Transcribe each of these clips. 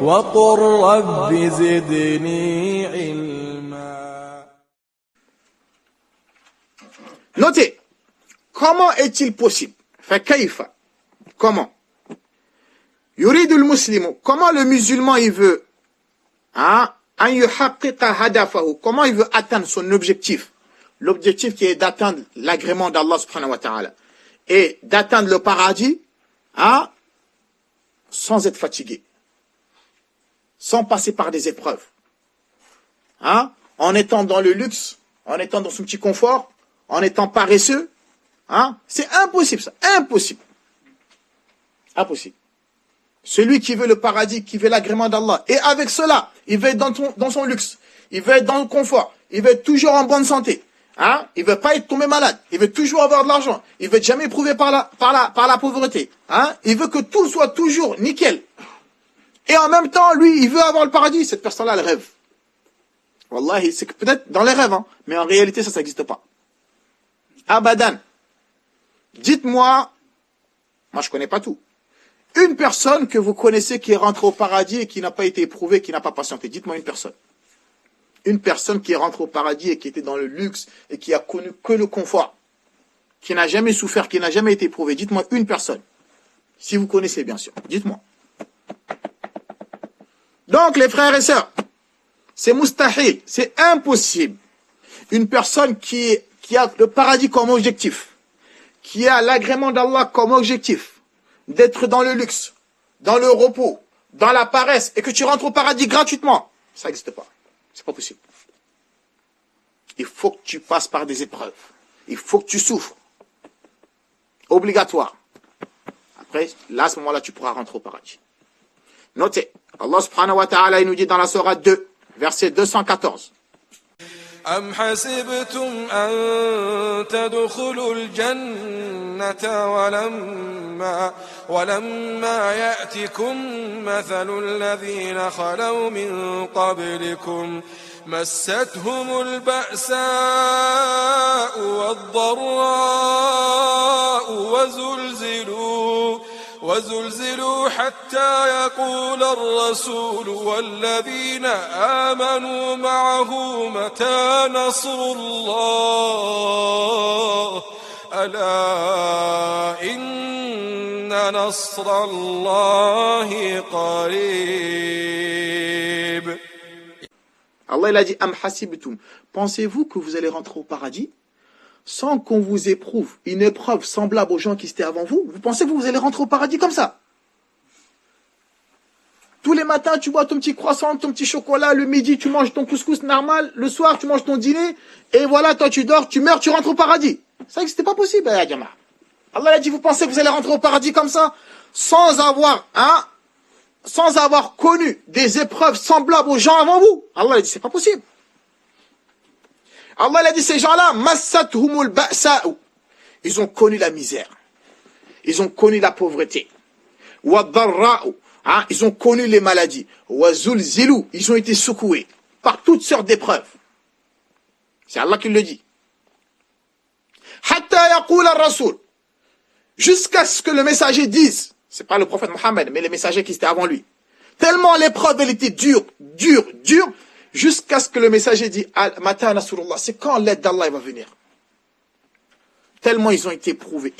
وقل رب زدني علما. Notez, comment est-il possible? فكيف? Comment? يريد المسلم, comment le musulman il veut, hein, أن يحقق هدفه, comment il veut atteindre son objectif? L'objectif qui est d'atteindre l'agrément d'Allah subhanahu wa ta'ala et d'atteindre le paradis, hein, sans être fatigué, sans passer par des épreuves, hein, en étant dans le luxe, en étant dans son petit confort, en étant paresseux, hein, c'est impossible ça, impossible. Impossible. Celui qui veut le paradis, qui veut l'agrément d'Allah, et avec cela, il veut être dans son luxe, il veut être dans le confort, il veut être toujours en bonne santé, hein, il veut pas être tombé malade, il veut toujours avoir de l'argent, il veut être jamais éprouvé par la pauvreté, hein, il veut que tout soit toujours nickel. Et en même temps, lui, il veut avoir le paradis, cette personne-là, elle rêve. Wallahi, c'est peut-être dans les rêves, hein, mais en réalité, ça n'existe pas. Abadan. Dites-moi, moi je connais pas tout. Une personne que vous connaissez qui est rentrée au paradis et qui n'a pas été éprouvée, qui n'a pas patienté. Dites-moi une personne. Une personne qui est rentrée au paradis et qui était dans le luxe et qui a connu que le confort. Qui n'a jamais souffert, qui n'a jamais été éprouvée. Dites-moi une personne. Si vous connaissez, bien sûr. Dites-moi. Donc, les frères et sœurs, c'est mustahil, c'est impossible. Une personne qui a le paradis comme objectif, qui a l'agrément d'Allah comme objectif, d'être dans le luxe, dans le repos, dans la paresse, et que tu rentres au paradis gratuitement, ça n'existe pas. C'est pas possible. Il faut que tu passes par des épreuves. Il faut que tu souffres. Obligatoire. Après, là, à ce moment-là, tu pourras rentrer au paradis. Notez, Allah subhanahu wa ta'ala, il nous dit dans la sourate 2, verset 214. أم حسبتم أن تدخلوا الجنة ولما يأتكم مثل الذين خلوا من قبلكم مستهم البأساء والضراء وزلزلوا حتى يقول الرسول والذين آمنوا معه متى نصر الله ألا إن نصر الله قريب. Allah il a dit Am hasibtum. Pensez-vous que vous allez rentrer au paradis sans qu'on vous éprouve une épreuve semblable aux gens qui étaient avant vous? Vous pensez que vous allez rentrer au paradis comme ça? Tous les matins, tu bois ton petit croissant, ton petit chocolat, le midi, tu manges ton couscous normal, le soir, tu manges ton dîner, et voilà, toi, tu dors, tu meurs, tu rentres au paradis. Ça, c'était pas possible, ya Jama. Allah a dit, vous pensez que vous allez rentrer au paradis comme ça, sans avoir connu des épreuves semblables aux gens avant vous? Allah a dit, c'est pas possible. Allah a dit, ces gens-là, massathumul ba'sa'u. Ils ont connu la misère. Ils ont connu la pauvreté. Wa darra'u. Ils ont connu les maladies. Wa zulzilu. Ils ont été secoués par toutes sortes d'épreuves. C'est Allah qui le dit. Hatta yaqul ar-rasul. Jusqu'à ce que le messager dise, c'est pas le prophète Mohammed, mais les messagers qui étaient avant lui. Tellement l'épreuve, elle était dure, jusqu'à ce que le messager dit, Mata Nasrullah, c'est quand l'aide d'Allah va venir. Tellement ils ont été éprouvés,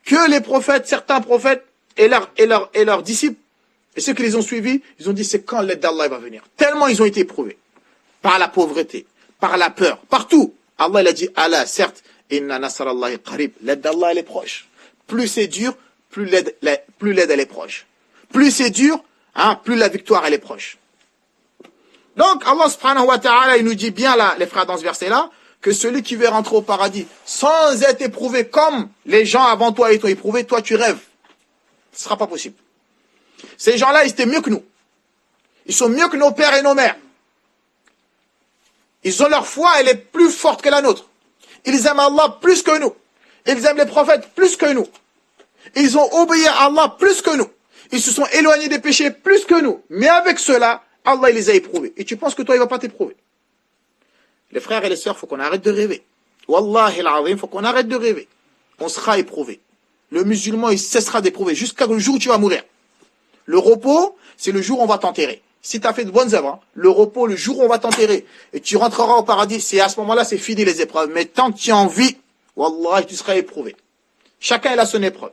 que les prophètes, certains prophètes et leurs disciples, et ceux qui les ont suivis, ils ont dit, c'est quand l'aide d'Allah va venir. Tellement ils ont été éprouvés. Par la pauvreté, par la peur, partout. Allah, il a dit, Allah, certes, inna nasrallahi qarib. L'aide d'Allah, elle est proche. Plus c'est dur, plus l'aide elle est proche. Plus c'est dur, plus la victoire elle est proche. Donc Allah subhanahu wa ta'ala, il nous dit bien là, les frères, dans ce verset-là, que celui qui veut rentrer au paradis sans être éprouvé comme les gens avant toi étaient éprouvés, toi tu rêves. Ce ne sera pas possible. Ces gens-là, ils étaient mieux que nous. Ils sont mieux que nos pères et nos mères. Ils ont leur foi, elle est plus forte que la nôtre. Ils aiment Allah plus que nous. Ils aiment les prophètes plus que nous. Ils ont obéi à Allah plus que nous. Ils se sont éloignés des péchés plus que nous. Mais avec cela, Allah il les a éprouvés. Et tu penses que toi, il ne va pas t'éprouver. Les frères et les sœurs, il faut qu'on arrête de rêver. Wallahi al-azim, il faut qu'on arrête de rêver. On sera éprouvé. Le musulman, il cessera d'éprouver jusqu'au jour où tu vas mourir. Le repos, c'est le jour où on va t'enterrer. Si tu as fait de bonnes œuvres, hein, le repos, le jour où on va t'enterrer, et tu rentreras au paradis, c'est à ce moment-là, c'est fini les épreuves. Mais tant que tu es en vie, wallah, tu seras éprouvé. Chacun il a son épreuve.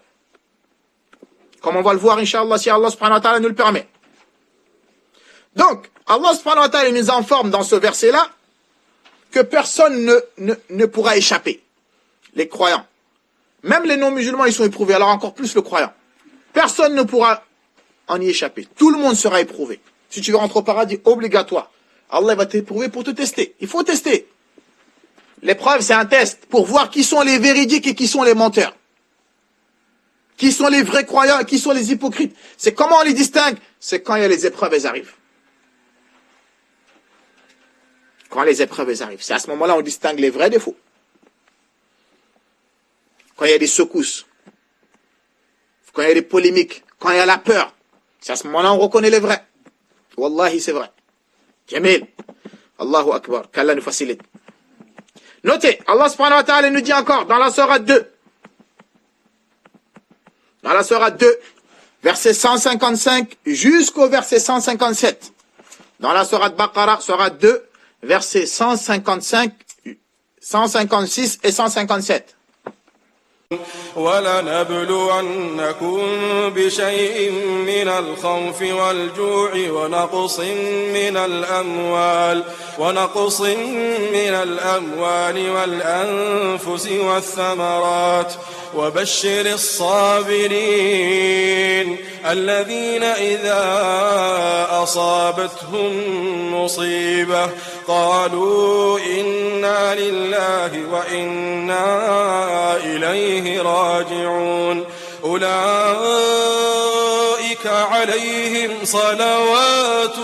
Comme on va le voir, Inch'Allah, si Allah subhanahu wa ta'ala nous le permet. Donc, Allah subhanahu wa ta'ala nous informe dans ce verset-là que personne ne pourra échapper. Les croyants. Même les non-musulmans, ils sont éprouvés. Alors encore plus le croyant. Personne ne pourra en y échapper. Tout le monde sera éprouvé. Si tu veux rentrer au paradis, obligatoire. Allah va t'éprouver pour te tester. Il faut tester. L'épreuve, c'est un test pour voir qui sont les véridiques et qui sont les menteurs. Qui sont les vrais croyants et qui sont les hypocrites. C'est comment on les distingue? C'est quand il y a les épreuves, elles arrivent. Quand les épreuves, elles arrivent. C'est à ce moment-là on distingue les vrais des faux. Quand il y a des secousses. Quand il y a des polémiques. Quand il y a la peur. C'est à ce moment-là on reconnaît les vrais. Wallahi, c'est vrai. Jamil. Allahu Akbar. Qu'Allah nous facilite. Notez, Allah subhanahu wa ta'ala nous dit encore dans la sourate 2. Dans la sourate 2, verset 155 jusqu'au verset 157. Dans la sourate Baqara, sourate 2, verset 155, 156 et 157. ولنبلونكم بشيء من الخوف والجوع ونقص من الأموال والأنفس والثمرات وبشر الصابرين الذين إذا أصابتهم مصيبة قالوا إنا لله وإنا إليه راجعون أولئك عليهم صلوات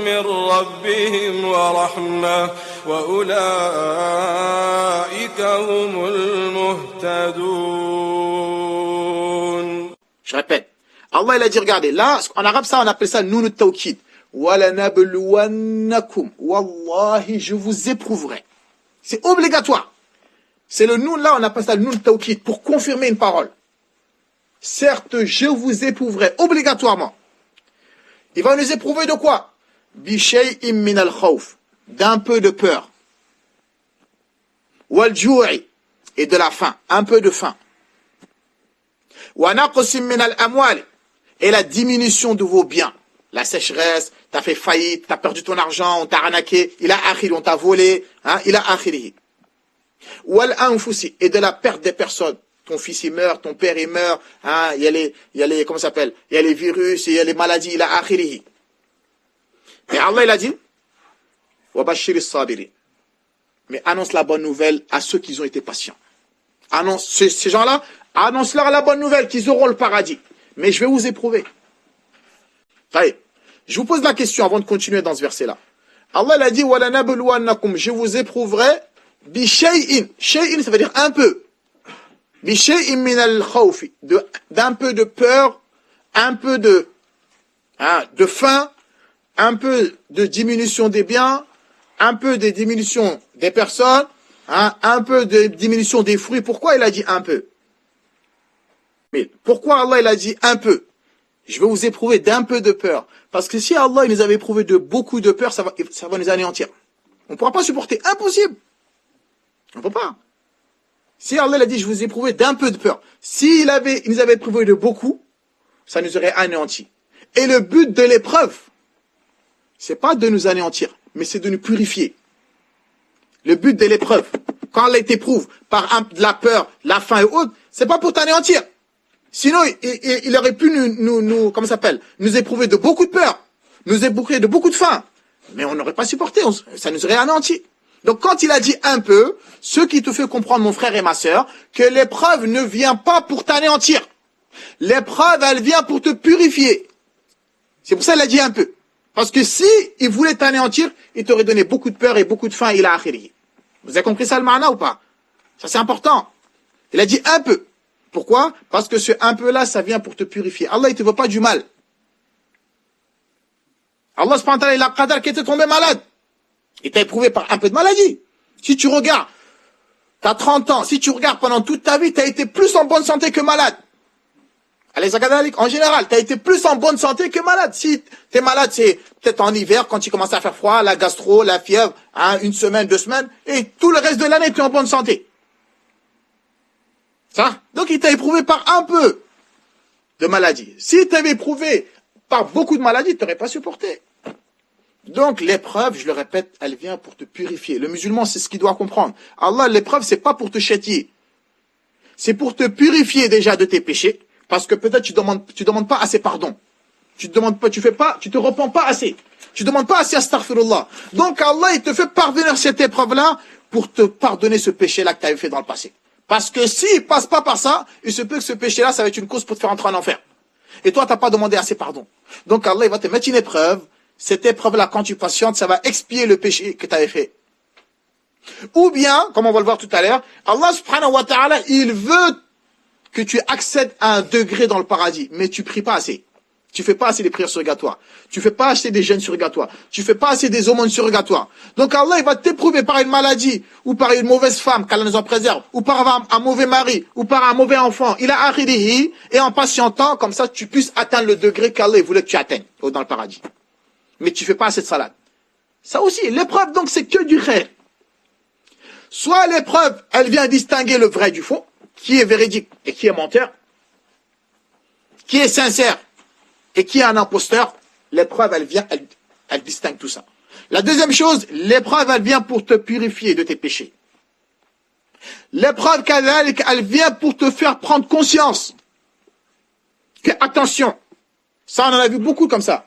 من ربهم ورحمة وأولئك هم المهتدون. Je répète, Allah il a dit, regardez, là, en arabe ça on appelle ça noun tawkid. وَلَنَبْلُوَنَّكُمْ Wallahi, je vous éprouverai. C'est obligatoire. C'est le noun là, on appelle ça le noun tawkid, pour confirmer une parole. Certes, je vous éprouverai obligatoirement. Il va nous éprouver de quoi? بِشَيْءٍ مِّنَ الْخَوْفِ d'un peu de peur. وَالْجُوعِ et de la faim, un peu de faim. وَنَقْصٍ مِّنَ الْأَمْوَالِ et la diminution de vos biens. La sécheresse, t'as fait faillite, t'as perdu ton argent, on t'a arnaqué, il a akhiri, on t'a volé, hein, il a akhiri. Wal anfusi et de la perte des personnes. Ton fils il meurt, ton père il meurt, hein, il y a les, comment ça s'appelle? Il y a les virus, il y a les maladies, il a akhiri. Et Allah il a dit, wa bashir as-sabirin. Mais annonce la bonne nouvelle à ceux qui ont été patients. Annonce, ces gens-là, annonce-leur la bonne nouvelle qu'ils auront le paradis. Mais je vais vous éprouver. Allez, je vous pose la question avant de continuer dans ce verset-là. Allah l'a dit, وَلَنَبْلُوَنَّكُمْ je vous éprouverai بِشَيْءٍ. Shay'in, ça veut dire un peu. بِشَيْءٍ مِّنَ الْخَوْفِ d'un peu de peur, un peu de faim, un peu de diminution des biens, un peu de diminution des personnes, un peu de diminution des fruits. Pourquoi il a dit un peu? Mais pourquoi Allah il a dit un peu? Je vais vous éprouver d'un peu de peur. Parce que si Allah il nous avait éprouvé de beaucoup de peur, ça va nous anéantir. On ne pourra pas supporter. Impossible. On ne peut pas. Si Allah il a dit, je vous ai éprouvé d'un peu de peur. S'il nous avait éprouvé de beaucoup, ça nous aurait anéanti. Et le but de l'épreuve, c'est pas de nous anéantir, mais c'est de nous purifier. Le but de l'épreuve, quand Allah t'éprouve par de la peur, la faim et autres, c'est pas pour t'anéantir. Sinon, il aurait pu comment ça s'appelle, nous éprouver de beaucoup de peur, nous éprouver de beaucoup de faim. Mais on n'aurait pas supporté, ça nous aurait anéanti. Donc quand il a dit un peu, ce qui te fait comprendre, mon frère et ma sœur, que l'épreuve ne vient pas pour t'anéantir. L'épreuve, elle vient pour te purifier. C'est pour ça qu'il a dit un peu. Parce que si il voulait t'anéantir, il t'aurait donné beaucoup de peur et beaucoup de faim, il a akhiri. Vous avez compris ça le ma'na ou pas? Ça c'est important. Il a dit un peu. Pourquoi? Parce que ce un peu-là, ça vient pour te purifier. Allah, il te veut pas du mal. Allah, subhanahu wa ta'ala, il a qadar qui était tombé malade. Il t'a éprouvé par un peu de maladie. Si tu regardes, t'as 30 ans, si tu regardes pendant toute ta vie, t'as été plus en bonne santé que malade. En général, tu as été plus en bonne santé que malade. Si tu es malade, c'est peut-être en hiver, quand il commence à faire froid, la gastro, la fièvre, hein, 1 semaine, 2 semaines, et tout le reste de l'année, tu es en bonne santé. Ça? Donc, il t'a éprouvé par un peu de maladie. Si tu avais éprouvé par beaucoup de maladies, tu n'aurais pas supporté. Donc, l'épreuve, je le répète, elle vient pour te purifier. Le musulman, c'est ce qu'il doit comprendre. Allah, l'épreuve, c'est pas pour te châtier. C'est pour te purifier déjà de tes péchés. Parce que peut-être tu demandes pas assez pardon. Tu te repens pas assez. Tu demandes pas assez astaghfirullah. Donc Allah, il te fait parvenir cette épreuve-là pour te pardonner ce péché-là que tu avais fait dans le passé. Parce que s'il passe pas par ça, il se peut que ce péché-là, ça va être une cause pour te faire entrer en enfer. Et toi, t'as pas demandé assez pardon. Donc Allah, il va te mettre une épreuve. Cette épreuve-là, quand tu patientes, ça va expier le péché que tu avais fait. Ou bien, comme on va le voir tout à l'heure, Allah subhanahu wa ta'ala, il veut que tu accèdes à un degré dans le paradis, mais tu pries pas assez. Tu fais pas assez des prières surrogatoires. Tu fais pas assez des jeûnes surrogatoires. Tu fais pas assez des aumônes surrogatoires. Donc Allah, il va t'éprouver par une maladie, ou par une mauvaise femme, qu'Allah nous en préserve, ou par un mauvais mari, ou par un mauvais enfant. Il a akhirihi, et en patientant, comme ça, tu puisses atteindre le degré qu'Allah voulait que tu atteignes dans le paradis. Mais tu fais pas assez de salade. Ça aussi, l'épreuve, donc, c'est que du khair. Soit l'épreuve, elle vient distinguer le vrai du faux, qui est véridique et qui est menteur, qui est sincère et qui est un imposteur. L'épreuve, elle vient, elle distingue tout ça. La deuxième chose, l'épreuve, elle vient pour te purifier de tes péchés. L'épreuve, elle vient pour te faire prendre conscience que, attention, ça, on en a vu beaucoup comme ça.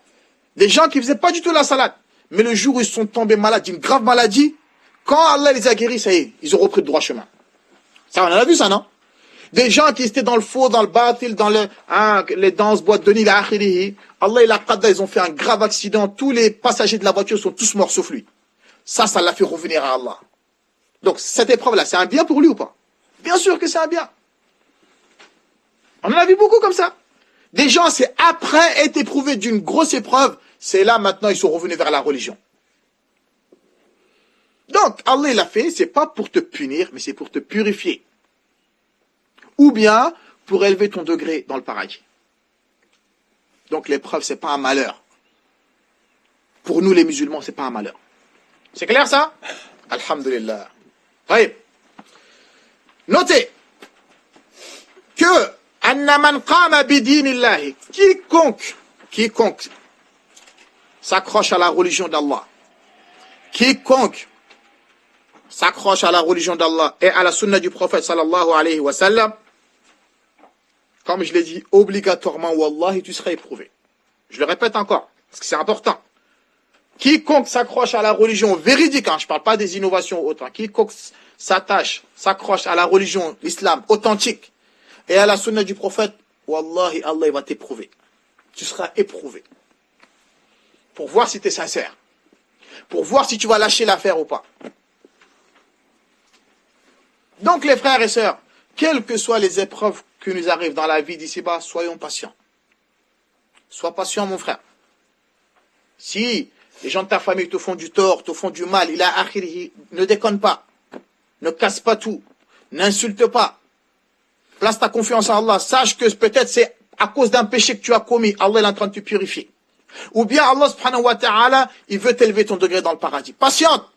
Des gens qui faisaient pas du tout la salade, mais le jour où ils sont tombés malades d'une grave maladie, quand Allah les a guéris, ça y est, ils ont repris le droit chemin. Ça, on en a vu ça, non? Des gens qui étaient dans le faux, dans le batil, dans les danses, boîtes de nuit, Allah il a qadda, ils ont fait un grave accident, tous les passagers de la voiture sont tous morts sauf lui. Ça l'a fait revenir à Allah. Donc cette épreuve-là, c'est un bien pour lui ou pas? Bien sûr que c'est un bien. On en a vu beaucoup comme ça. Des gens, c'est après être éprouvés d'une grosse épreuve, c'est là maintenant ils sont revenus vers la religion. Donc Allah l'a fait, c'est pas pour te punir, mais c'est pour te purifier. Ou bien pour élever ton degré dans le paradis. Donc l'épreuve, c'est pas un malheur. Pour nous les musulmans, c'est pas un malheur. C'est clair ça? Alhamdulillah. Oui. Notez que annaman qama bidinillahi, quiconque s'accroche à la religion d'Allah, quiconque s'accroche à la religion d'Allah et à la sunna du prophète sallallahu alayhi wa sallam, comme je l'ai dit, obligatoirement, wallahi, tu seras éprouvé. Je le répète encore, parce que c'est important. Quiconque s'accroche à la religion véridique, je ne parle pas des innovations autres, quiconque s'accroche à la religion, l'islam authentique, et à la sunna du prophète, wallahi, Allah il va t'éprouver. Tu seras éprouvé. Pour voir si tu es sincère. Pour voir si tu vas lâcher l'affaire ou pas. Donc les frères et sœurs, quelles que soient les épreuves qui nous arrivent dans la vie d'ici-bas, soyons patients. Sois patient mon frère. Si les gens de ta famille te font du tort, te font du mal, ne déconne pas. Ne casse pas tout. N'insulte pas. Place ta confiance en Allah. Sache que peut-être c'est à cause d'un péché que tu as commis. Allah est en train de te purifier. Ou bien Allah subhanahu wa ta'ala, il veut t'élever ton degré dans le paradis. Patiente.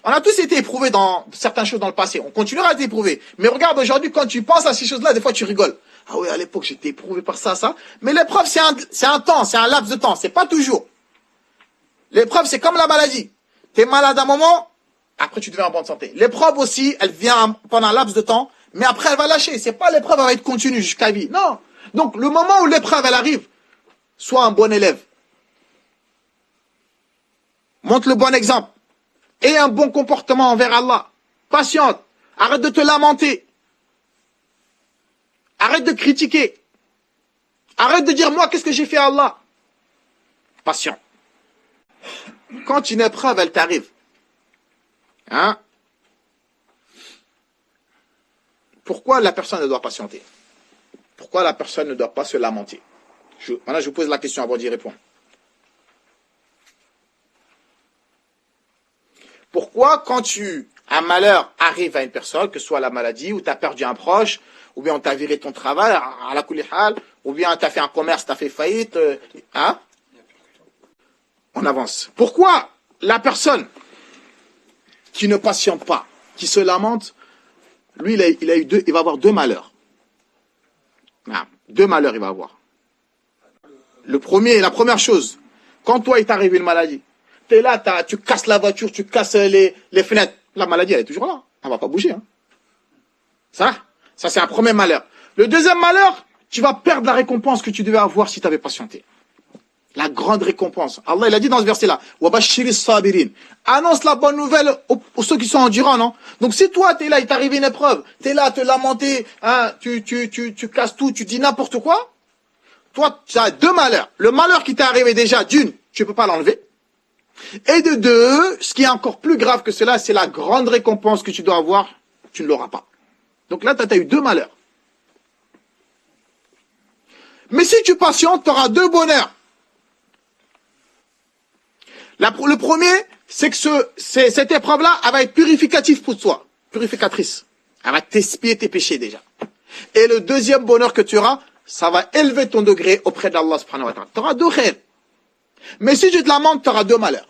On a tous été éprouvés dans certaines choses dans le passé. On continuera à être éprouvés. Mais regarde aujourd'hui, quand tu penses à ces choses-là, des fois tu rigoles. Ah oui, à l'époque j'étais éprouvé par ça. Mais l'épreuve, c'est un temps, c'est un laps de temps. C'est pas toujours. L'épreuve, c'est comme la maladie. Tu es malade un moment, après tu deviens en bonne santé. L'épreuve aussi, elle vient pendant un laps de temps, mais après elle va lâcher. C'est pas l'épreuve, elle va être continue jusqu'à vie. Non. Donc le moment où l'épreuve, elle arrive, sois un bon élève. Montre le bon exemple. Aie un bon comportement envers Allah. Patiente. Arrête de te lamenter. Arrête de critiquer. Arrête de dire, moi, qu'est-ce que j'ai fait à Allah? Patient. Quand une épreuve, elle t'arrive, pourquoi la personne ne doit patienter? Pourquoi la personne ne doit pas se lamenter? Maintenant, je vous pose la question avant d'y répondre. Pourquoi, quand un malheur arrive à une personne, que ce soit la maladie, ou tu as perdu un proche, ou bien on t'a viré ton travail, à la kulli hal, ou bien t'as fait un commerce, t'as fait faillite, hein? On avance. Pourquoi la personne qui ne patiente pas, qui se lamente, lui, il va avoir deux malheurs. Ah, deux malheurs, il va avoir. Le premier, la première chose, quand toi, il t'est arrivé une maladie, t'es là, tu casses la voiture, tu casses les fenêtres, la maladie, elle est toujours là. Elle va pas bouger. Hein. Ça c'est un premier malheur. Le deuxième malheur, tu vas perdre la récompense que tu devais avoir si tu avais patienté. La grande récompense. Allah, il a dit dans ce verset-là, وَبَشِّرِ الصَّابِرِينَ. Annonce la bonne nouvelle aux ceux qui sont endurants, non? Donc si toi, t'es là, il t'arrive une épreuve, t'es là à te lamenter, hein, tu casses tout, tu dis n'importe quoi, toi, tu as deux malheurs. Le malheur qui t'est arrivé déjà, d'une, tu ne peux pas l'enlever. Et de deux, ce qui est encore plus grave que cela, c'est la grande récompense que tu dois avoir, tu ne l'auras pas. Donc là, tu as eu deux malheurs. Mais si tu patientes, tu auras deux bonheurs. Le premier, c'est que cette épreuve-là, elle va être purificative pour toi. Purificatrice. Elle va t'expier tes péchés déjà. Et le deuxième bonheur que tu auras, ça va élever ton degré auprès d'Allah subhanahu wa ta'ala. Tu auras deux khairs. Mais si tu te lamentes, tu auras deux malheurs.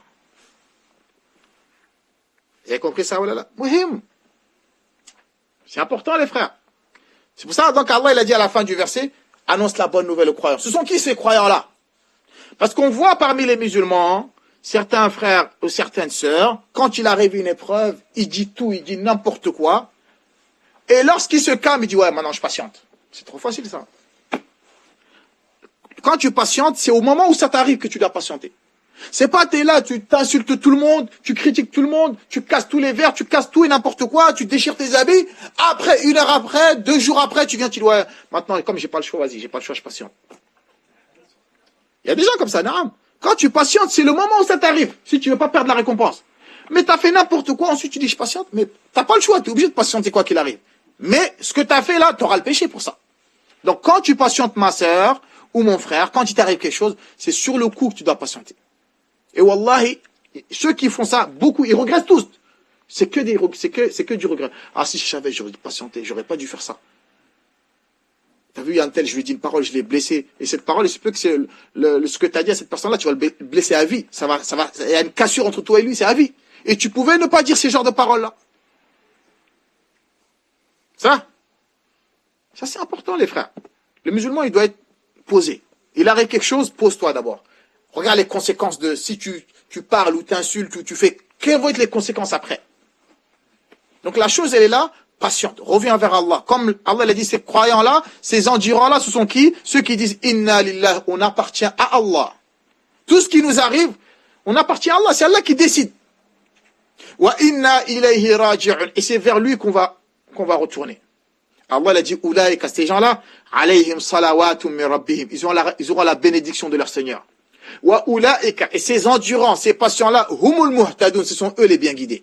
Vous avez compris ça, voilà? Muhim. C'est important, les frères. C'est pour ça, donc, Allah, il a dit à la fin du verset, annonce la bonne nouvelle aux croyants. Ce sont qui ces croyants-là? Parce qu'on voit parmi les musulmans, certains frères ou certaines sœurs, quand il arrive une épreuve, il dit tout, il dit n'importe quoi. Et lorsqu'il se calme, il dit, ouais, maintenant je patiente. C'est trop facile, ça. Quand tu patientes, c'est au moment où ça t'arrive que tu dois patienter. C'est pas t'es là, tu t'insultes tout le monde, tu critiques tout le monde, tu casses tous les verres, tu casses tout et n'importe quoi, tu déchires tes habits. Après, une heure après, 2 jours après, tu viens, tu dis, ouais, maintenant, comme j'ai pas le choix, vas-y, j'ai pas le choix, je patiente. Il y a des gens comme ça, non? Quand tu patientes, c'est le moment où ça t'arrive, si tu veux pas perdre la récompense. Mais t'as fait n'importe quoi, ensuite tu dis, je patiente, mais t'as pas le choix, t'es obligé de patienter quoi qu'il arrive. Mais ce que t'as fait là, t'auras le péché pour ça. Donc quand tu patientes, ma sœur, ou mon frère, quand il t'arrive quelque chose, c'est sur le coup que tu dois patienter. Et wallahi, ceux qui font ça, beaucoup, ils regrettent tous. C'est que du regret. Ah, si je savais, j'aurais dû patienter, j'aurais pas dû faire ça. T'as vu, il y a un tel, je lui ai dit une parole, je l'ai blessé. Et cette parole, il se peut que c'est ce que t'as dit à cette personne-là, tu vas le blesser à vie. Il y a une cassure entre toi et lui, c'est à vie. Et tu pouvais ne pas dire ces genres de paroles-là. Ça c'est important, les frères. Le musulman, il doit être posé. Il arrive quelque chose, pose-toi d'abord. Regarde les conséquences de si tu parles ou t'insultes ou tu fais. Quelles vont être les conséquences après? Donc la chose, elle est là, patiente. Reviens vers Allah. Comme Allah l'a dit, ces croyants-là, ces endurants-là, ce sont qui? Ceux qui disent Inna lillah, on appartient à Allah. Tout ce qui nous arrive, on appartient à Allah. C'est Allah qui décide. Wa inna ilayhi raji'un. Et c'est vers lui qu'on va retourner. Allah l'a dit, Oulaïka, ces gens-là, alayhim salawatum min rabbihim. Ils auront la bénédiction de leur Seigneur. Wa oulaïka, et ces endurants, ces patients-là, humul muhtadun, ce sont eux les bien guidés.